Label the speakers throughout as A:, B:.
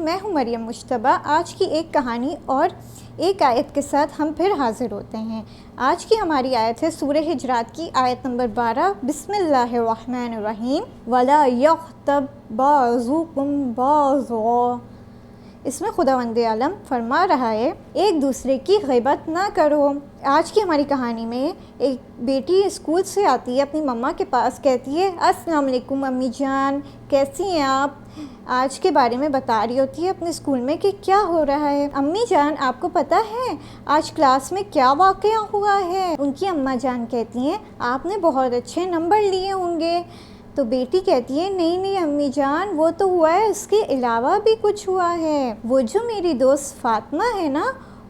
A: میں ہوں مریم مشتبہ۔ آج کی ایک کہانی اور ایک آیت کے ساتھ ہم پھر حاضر ہوتے ہیں۔ آج کی ہماری آیت ہے سورہ حجرات کی آیت نمبر 12۔ بسم اللہ الرحمن الرحیم۔ وَلَا يَغْتَبْ بَعْضُكُمْ بَعْضًا۔ اس میں خداوند عالم فرما رہا ہے ایک دوسرے کی غیبت نہ کرو۔ آج کی ہماری کہانی میں ایک بیٹی اسکول سے آتی ہے، اپنی مما کے پاس کہتی ہے السلام علیکم امی جان، کیسی ہیں آپ؟ آج کے بارے میں بتا رہی ہوتی ہے اپنے اسکول میں کہ کیا ہو رہا ہے۔ امی جان آپ کو پتہ ہے آج کلاس میں کیا واقعہ ہوا ہے؟ ان کی اماں جان کہتی ہیں آپ نے بہت اچھے نمبر لیے ہوں گے۔ تو بیٹی کہتی ہے نہیں امی جان، وہ تو ہوا ہے، اس کے علاوہ بھی کچھ ہوا ہے۔ وہ جو میری دوست فاطمہ ہے نا،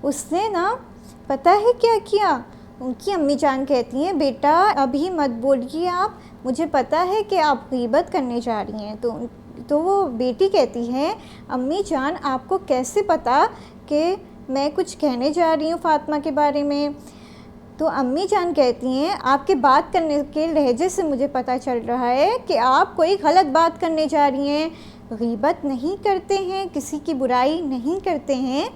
A: اس نے نا پتہ ہے کیا کیا؟ ان کی امی جان کہتی ہیں بیٹا ابھی مت بولیے آپ، مجھے پتہ ہے کہ آپ غیبت کرنے جا رہی ہیں۔ تو وہ بیٹی کہتی ہے امی جان آپ کو کیسے پتہ کہ میں کچھ کہنے جا رہی ہوں فاطمہ کے بارے میں؟ تو امی جان کہتی ہیں آپ کے بات کرنے کے لہجے سے مجھے پتہ چل رہا ہے کہ آپ کوئی غلط بات کرنے جا رہی ہیں۔ غیبت نہیں کرتے ہیں، کسی کی برائی نہیں کرتے ہیں،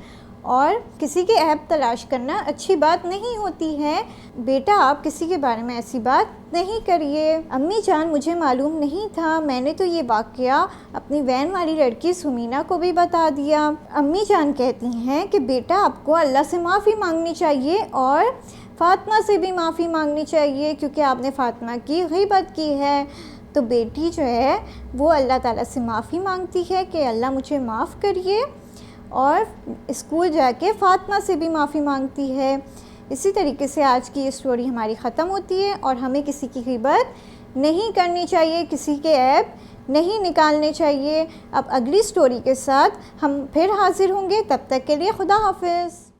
A: اور کسی کے عیب تلاش کرنا اچھی بات نہیں ہوتی ہے۔ بیٹا آپ کسی کے بارے میں ایسی بات نہیں کریے۔ امی جان مجھے معلوم نہیں تھا، میں نے تو یہ واقعہ اپنی وین والی لڑکی سمینا کو بھی بتا دیا۔ امی جان کہتی ہیں کہ بیٹا آپ کو اللہ سے معافی مانگنی چاہیے اور فاطمہ سے بھی معافی مانگنی چاہیے، کیونکہ آپ نے فاطمہ کی غیبت کی ہے۔ تو بیٹی جو ہے وہ اللہ تعالیٰ سے معافی مانگتی ہے کہ اللہ مجھے معاف کریے، اور اسکول جا کے فاطمہ سے بھی معافی مانگتی ہے۔ اسی طریقے سے آج کی یہ سٹوری ہماری ختم ہوتی ہے، اور ہمیں کسی کی غیبت نہیں کرنی چاہیے، کسی کے عیب نہیں نکالنے چاہیے۔ اب اگلی سٹوری کے ساتھ ہم پھر حاضر ہوں گے، تب تک کے لیے خدا حافظ۔